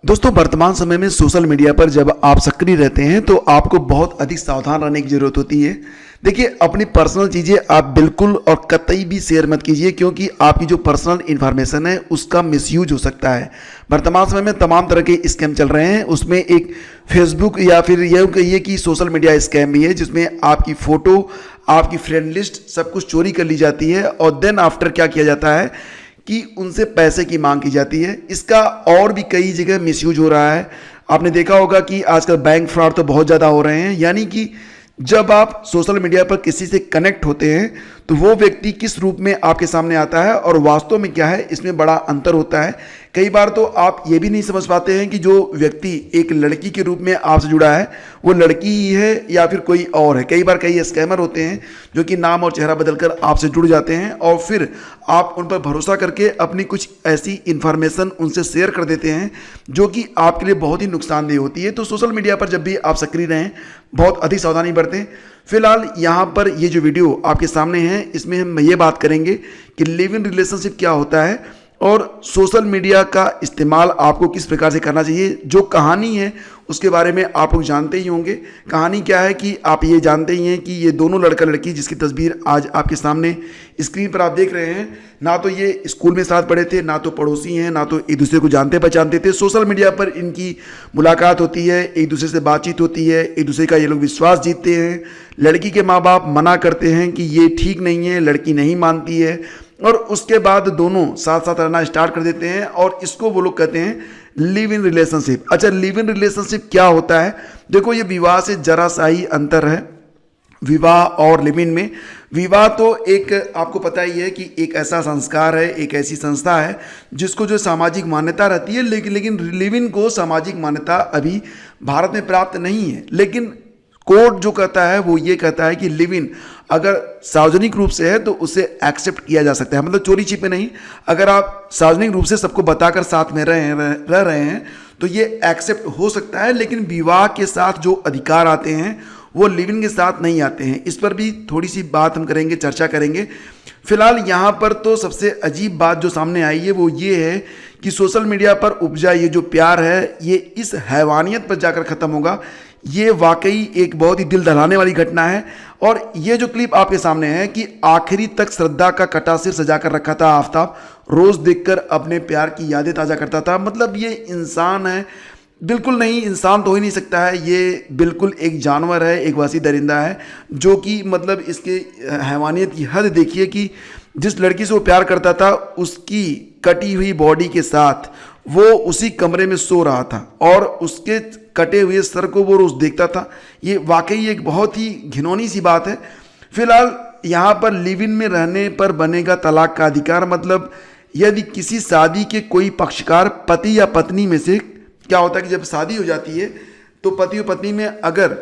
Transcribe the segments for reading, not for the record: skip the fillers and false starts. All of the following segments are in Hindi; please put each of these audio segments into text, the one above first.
दोस्तों वर्तमान समय में सोशल मीडिया पर जब आप सक्रिय रहते हैं तो आपको बहुत अधिक सावधान रहने की ज़रूरत होती है। देखिए, अपनी पर्सनल चीज़ें आप बिल्कुल और कतई भी शेयर मत कीजिए, क्योंकि आपकी जो पर्सनल इन्फॉर्मेशन है उसका मिसयूज हो सकता है। वर्तमान समय में तमाम तरह के स्कैम चल रहे हैं, उसमें एक फेसबुक या फिर यह कहिए कि सोशल मीडिया स्कैम भी है, जिसमें आपकी फ़ोटो, आपकी फ्रेंड लिस्ट सब कुछ चोरी कर ली जाती है और देन आफ्टर क्या किया जाता है कि उनसे पैसे की मांग की जाती है। इसका और भी कई जगह मिसयूज हो रहा है। आपने देखा होगा कि आजकल बैंक फ्रॉड तो बहुत ज़्यादा हो रहे हैं, यानी कि जब आप सोशल मीडिया पर किसी से कनेक्ट होते हैं तो वो व्यक्ति किस रूप में आपके सामने आता है और वास्तव में क्या है, इसमें बड़ा अंतर होता है। कई बार तो आप ये भी नहीं समझ पाते हैं कि जो व्यक्ति एक लड़की के रूप में आपसे जुड़ा है वो लड़की ही है या फिर कोई और है। कई बार कई स्कैमर होते हैं जो कि नाम और चेहरा बदलकर आपसे जुड़ जाते हैं और फिर आप उन पर भरोसा करके अपनी कुछ ऐसी इंफॉर्मेशन उनसे शेयर कर देते हैं जो कि आपके लिए बहुत ही नुकसानदेह होती है। तो सोशल मीडिया पर जब भी आप सक्रिय रहें, बहुत अधिक सावधानी बरतें। फिलहाल यहाँ पर ये जो वीडियो आपके सामने है, इसमें हम ये बात करेंगे कि लिव इन रिलेशनशिप क्या होता है और सोशल मीडिया का इस्तेमाल आपको किस प्रकार से करना चाहिए। जो कहानी है उसके बारे में आप लोग जानते ही होंगे। कहानी क्या है कि आप ये जानते ही हैं कि ये दोनों लड़का लड़की जिसकी तस्वीर आज आपके सामने स्क्रीन पर आप देख रहे हैं, ना तो ये स्कूल में साथ पढ़े थे, ना तो पड़ोसी हैं, ना तो एक दूसरे को जानते पहचानते थे। सोशल मीडिया पर इनकी मुलाकात होती है, एक दूसरे से बातचीत होती है, एक दूसरे का ये लोग विश्वास जीतते हैं। लड़की के माँ बाप मना करते हैं कि ये ठीक नहीं है, लड़की नहीं मानती है और उसके बाद दोनों साथ साथ रहना स्टार्ट कर देते हैं और इसको वो लोग कहते हैं लिव इन रिलेशनशिप। अच्छा, लिव इन रिलेशनशिप क्या होता है? देखो, ये विवाह से जरा सा ही अंतर है, विवाह और लिव इन में। विवाह तो एक आपको पता ही है कि एक ऐसा संस्कार है, एक ऐसी संस्था है जिसको जो सामाजिक मान्यता रहती है, लेकिन लिव इन को सामाजिक मान्यता अभी भारत में प्राप्त नहीं है। लेकिन कोर्ट जो कहता है वो ये कहता है कि लिव इन अगर सार्वजनिक रूप से है तो उसे एक्सेप्ट किया जा सकता है, मतलब चोरी छिपे नहीं। अगर आप सार्वजनिक रूप से सबको बताकर साथ में रह रहे हैं तो ये एक्सेप्ट हो सकता है, लेकिन विवाह के साथ जो अधिकार आते हैं वो लिव इन के साथ नहीं आते हैं। इस पर भी थोड़ी सी बात हम करेंगे, चर्चा करेंगे। फिलहाल यहाँ पर तो सबसे अजीब बात जो सामने आई है वो ये है कि सोशल मीडिया पर उपजा ये जो प्यार है ये इस हैवानियत पर जाकर ख़त्म होगा। ये वाकई एक बहुत ही दिल दहलाने वाली घटना है। और ये जो क्लिप आपके सामने है कि आखिरी तक श्रद्धा का कटा सिर सजा कर रखा था आफ्ताब, रोज़ देखकर अपने प्यार की यादें ताज़ा करता था। मतलब ये इंसान है? बिल्कुल नहीं, इंसान तो हो ही नहीं सकता है। ये बिल्कुल एक जानवर है, एक वहशी दरिंदा है जो कि मतलब इसके हैवानियत की हद देखिए कि जिस लड़की से वो प्यार करता था उसकी कटी हुई बॉडी के साथ वो उसी कमरे में सो रहा था और उसके कटे हुए सर को वो रोज़ देखता था। ये वाकई एक बहुत ही घिनौनी सी बात है। फिलहाल यहाँ पर लिव इन में रहने पर बनेगा तलाक का अधिकार। मतलब यदि किसी शादी के कोई पक्षकार पति या पत्नी में से, क्या होता है कि जब शादी हो जाती है तो पति और पत्नी में अगर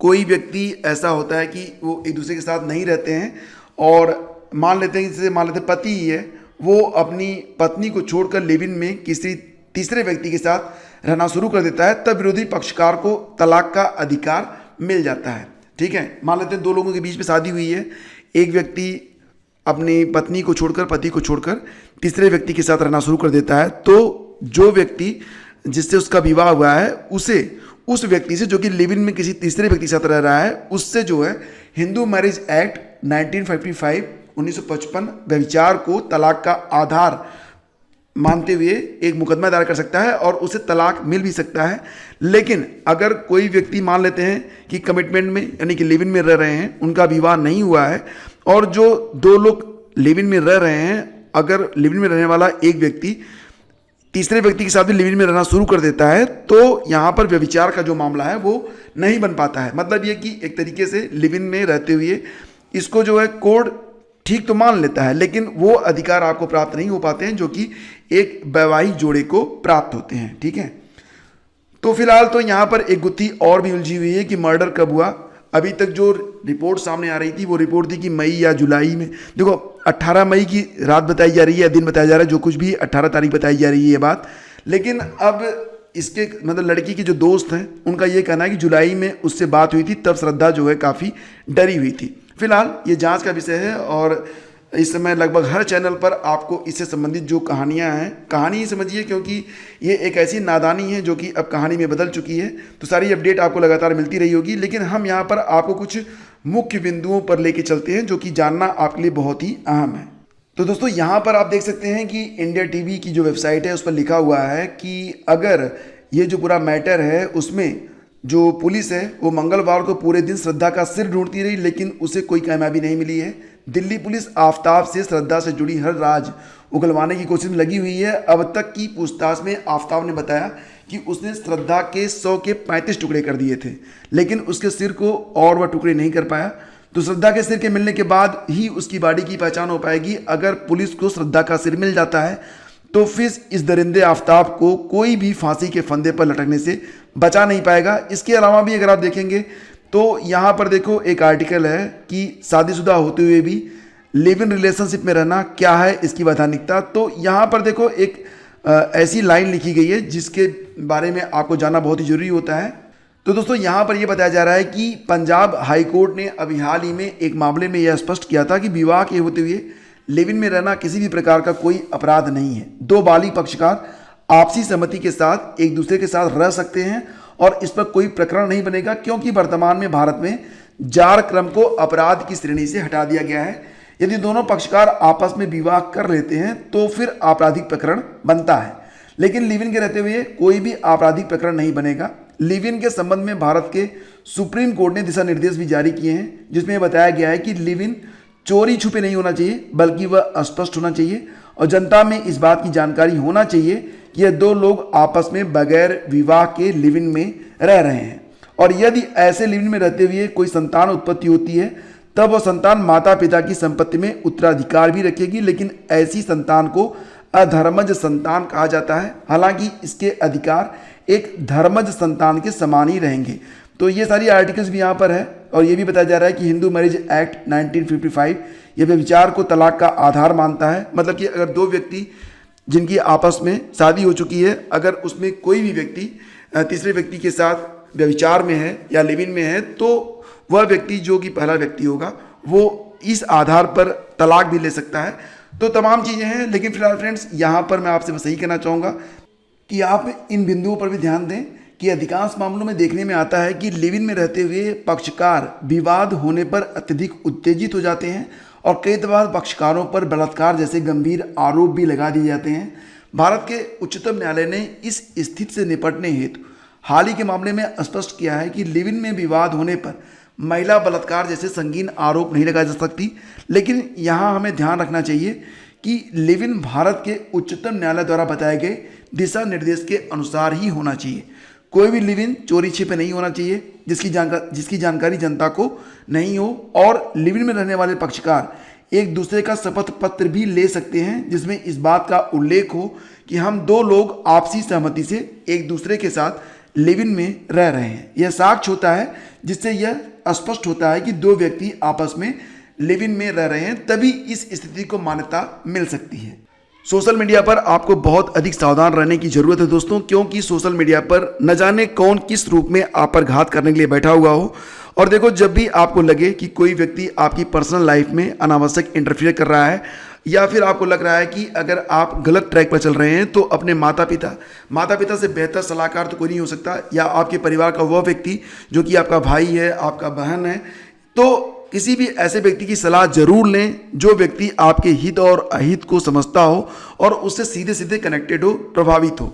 कोई व्यक्ति ऐसा होता है कि वो एक दूसरे के साथ नहीं रहते हैं और मान लेते हैं, जैसे मान लेते हैं पति ही है, वो अपनी पत्नी को छोड़कर लिव इन में किसी तीसरे व्यक्ति के साथ रहना शुरू कर देता है, तब विरोधी पक्षकार को तलाक का अधिकार मिल जाता है। ठीक है, मान लेते हैं दो लोगों के बीच में शादी हुई है, एक व्यक्ति अपनी पत्नी को छोड़कर, पति को छोड़कर तीसरे व्यक्ति के साथ रहना शुरू कर देता है, तो जो व्यक्ति जिससे उसका विवाह हुआ है उसे उस व्यक्ति से, जो कि लिव इन में किसी तीसरे व्यक्ति के साथ रह रहा है, उससे जो है हिंदू मैरिज एक्ट 1955 व्यभिचार को तलाक का आधार मानते हुए एक मुकदमा दायर कर सकता है और उसे तलाक मिल भी सकता है। लेकिन अगर कोई व्यक्ति मान लेते हैं कि कमिटमेंट में यानी कि लिव इन में रह रहे हैं, उनका विवाह नहीं हुआ है और जो दो लोग लिव इन में रह रहे हैं, अगर लिव इन में रहने वाला एक व्यक्ति तीसरे व्यक्ति के साथ भी लिव इन में रहना शुरू कर देता है तो यहाँ पर व्यभिचार का जो मामला है वो नहीं बन पाता है। मतलब ये कि एक तरीके से लिव इन में रहते हुए इसको जो है कोर्ट ठीक तो मान लेता है, लेकिन वो अधिकार आपको प्राप्त नहीं हो पाते हैं जो कि एक वैवाहिक जोड़े को प्राप्त होते हैं। ठीक है, तो फिलहाल तो यहाँ पर एक गुत्थी और भी उलझी हुई है कि मर्डर कब हुआ। अभी तक जो रिपोर्ट सामने आ रही थी वो रिपोर्ट थी कि मई या जुलाई में। देखो, 18 मई की रात बताई जा रही है, दिन बताया जा रहा है, जो कुछ भी 18 तारीख बताई जा रही है ये बात। लेकिन अब इसके मतलब लड़की के जो दोस्त हैं उनका ये कहना है कि जुलाई में उससे बात हुई थी, तब श्रद्धा जो है काफ़ी डरी हुई थी। फिलहाल ये जांच का विषय है और इस समय लगभग हर चैनल पर आपको इससे संबंधित जो कहानियां हैं, कहानी ही समझिए, क्योंकि ये एक ऐसी नादानी है जो कि अब कहानी में बदल चुकी है। तो सारी अपडेट आपको लगातार मिलती रही होगी, लेकिन हम यहाँ पर आपको कुछ मुख्य बिंदुओं पर लेके चलते हैं जो कि जानना आपके लिए बहुत ही अहम है। तो दोस्तों यहाँ पर आप देख सकते हैं कि इंडिया टीवी की जो वेबसाइट है उस पर लिखा हुआ है कि अगर ये जो पूरा मैटर है उसमें जो पुलिस है वो मंगलवार को पूरे दिन श्रद्धा का सिर ढूंढती रही, लेकिन उसे कोई कामयाबी नहीं मिली है। दिल्ली पुलिस आफ्ताब से श्रद्धा से जुड़ी हर राज उगलवाने की कोशिश में लगी हुई है। अब तक की पूछताछ में आफ्ताब ने बताया कि उसने श्रद्धा के 100 के 35 टुकड़े कर दिए थे, लेकिन उसके सिर को और वह टुकड़े नहीं कर पाया। तो श्रद्धा के सिर के मिलने के बाद ही उसकी बॉडी की पहचान हो पाएगी। अगर पुलिस को श्रद्धा का सिर मिल जाता है तो फिर इस दरिंदे आफ्ताब को कोई भी फांसी के फंदे पर लटकने से बचा नहीं पाएगा। इसके अलावा भी अगर आप देखेंगे तो यहाँ पर देखो एक आर्टिकल है कि शादीशुदा होते हुए भी लिव इन रिलेशनशिप में रहना क्या है इसकी वैधानिकता। तो यहाँ पर देखो एक ऐसी लाइन लिखी गई है जिसके बारे में आपको जानना बहुत ही जरूरी होता है। तो दोस्तों यहाँ पर यह बताया जा रहा है कि पंजाब हाई कोर्ट ने अभी हाल ही में एक मामले में यह स्पष्ट किया था कि विवाह के होते हुए लिव इन में रहना किसी भी प्रकार का कोई अपराध नहीं है। दो बालिग पक्षकार आपसी सहमति के साथ एक दूसरे के साथ रह सकते हैं और इस पर कोई प्रकरण नहीं बनेगा, क्योंकि वर्तमान में भारत में जार क्रम को अपराध की श्रेणी से हटा दिया गया है। यदि दोनों पक्षकार आपस में विवाह कर लेते हैं तो फिर आपराधिक प्रकरण बनता है, लेकिन लिव इन के रहते हुए कोई भी आपराधिक प्रकरण नहीं बनेगा। लिव इन के संबंध में भारत के सुप्रीम कोर्ट ने दिशा निर्देश भी जारी किए हैं, जिसमें बताया गया है कि लिव इन चोरी छुपे नहीं होना चाहिए, बल्कि वह स्पष्ट होना चाहिए और जनता में इस बात की जानकारी होना चाहिए कि यह दो लोग आपस में बगैर विवाह के लिव इन में रह रहे हैं। और यदि ऐसे लिव इन में रहते हुए कोई संतान उत्पत्ति होती है तब वह संतान माता पिता की संपत्ति में उत्तराधिकार भी रखेगी, लेकिन ऐसी संतान को अधर्मज संतान कहा जाता है। हालांकि इसके अधिकार एक धर्मज संतान के समान ही रहेंगे। तो ये सारी आर्टिकल्स भी यहाँ पर है और ये भी बताया जा रहा है कि हिंदू मैरिज एक्ट 1955 ये व्यभिचार को तलाक का आधार मानता है। मतलब कि अगर दो व्यक्ति जिनकी आपस में शादी हो चुकी है, अगर उसमें कोई भी व्यक्ति तीसरे व्यक्ति के साथ व्यभिचार में है या लिव इन में है, तो वह व्यक्ति जो कि पहला व्यक्ति होगा वो इस आधार पर तलाक भी ले सकता है। तो तमाम चीज़ें हैं, लेकिन फिलहाल फ्रेंड्स यहाँ पर मैं आपसे बस यही कहना चाहूँगा कि आप इन बिंदुओं पर भी ध्यान दें कि अधिकांश मामलों में देखने में आता है कि लिव इन में रहते हुए पक्षकार विवाद होने पर अत्यधिक उत्तेजित हो जाते हैं और कई बार पक्षकारों पर बलात्कार जैसे गंभीर आरोप भी लगा दिए जाते हैं। भारत के उच्चतम न्यायालय ने इस स्थिति से निपटने हेतु हाल ही के मामले में स्पष्ट किया है कि लिव इन में विवाद होने पर महिला बलात्कार जैसे संगीन आरोप नहीं लगाई जा सकती। लेकिन यहाँ हमें ध्यान रखना चाहिए कि लिव इन भारत के उच्चतम न्यायालय द्वारा बताए गए दिशा निर्देश के अनुसार ही होना चाहिए। कोई भी लिव इन चोरी छिपे नहीं होना चाहिए जिसकी जानकारी जनता को नहीं हो। और लिव इन में रहने वाले पक्षकार एक दूसरे का शपथ पत्र भी ले सकते हैं, जिसमें इस बात का उल्लेख हो कि हम दो लोग आपसी सहमति से एक दूसरे के साथ लिव इन में रह रहे हैं। यह साक्ष्य होता है जिससे यह स्पष्ट होता है कि दो व्यक्ति आपस में लिव इन में रह रहे हैं, तभी इस स्थिति को मान्यता मिल सकती है। सोशल मीडिया पर आपको बहुत अधिक सावधान रहने की जरूरत है दोस्तों, क्योंकि सोशल मीडिया पर न जाने कौन किस रूप में आप पर घात करने के लिए बैठा हुआ हो। और देखो, जब भी आपको लगे कि कोई व्यक्ति आपकी पर्सनल लाइफ में अनावश्यक इंटरफियर कर रहा है या फिर आपको लग रहा है कि अगर आप गलत ट्रैक पर चल रहे हैं, तो अपने माता पिता से बेहतर सलाहकार तो कोई नहीं हो सकता, या आपके परिवार का वह व्यक्ति जो कि आपका भाई है, आपका बहन है, तो किसी भी ऐसे व्यक्ति की सलाह जरूर लें जो व्यक्ति आपके हित और अहित को समझता हो और उससे सीधे सीधे कनेक्टेड हो, प्रभावित हो।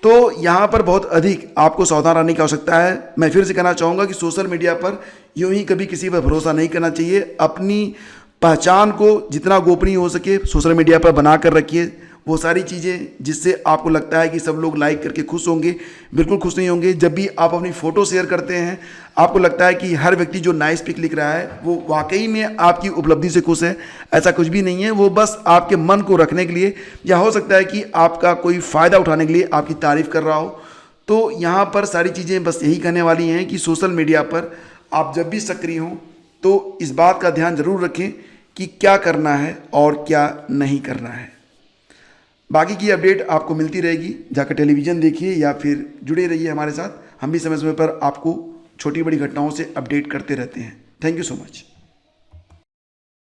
तो यहाँ पर बहुत अधिक आपको सावधान रहने की आवश्यकता है। मैं फिर से कहना चाहूँगा कि सोशल मीडिया पर यूं ही कभी किसी पर भरोसा नहीं करना चाहिए। अपनी पहचान को जितना गोपनीय हो सके सोशल मीडिया पर बना कर रखिए। वो सारी चीज़ें जिससे आपको लगता है कि सब लोग लाइक करके खुश होंगे, बिल्कुल खुश नहीं होंगे। जब भी आप अपनी फ़ोटो शेयर करते हैं, आपको लगता है कि हर व्यक्ति जो नाइस पिक लिख रहा है वो वाकई में आपकी उपलब्धि से खुश है, ऐसा कुछ भी नहीं है। वो बस आपके मन को रखने के लिए, या हो सकता है कि आपका कोई फ़ायदा उठाने के लिए आपकी तारीफ़ कर रहा हो। तो यहाँ पर सारी चीज़ें बस यही कहने वाली हैं कि सोशल मीडिया पर आप जब भी सक्रिय हों तो इस बात का ध्यान ज़रूर रखें कि क्या करना है और क्या नहीं करना है। बाकी की अपडेट आपको मिलती रहेगी, जाकर टेलीविज़न देखिए या फिर जुड़े रहिए हमारे साथ। हम भी समय समय पर आपको छोटी बड़ी घटनाओं से अपडेट करते रहते हैं। Thank you so much.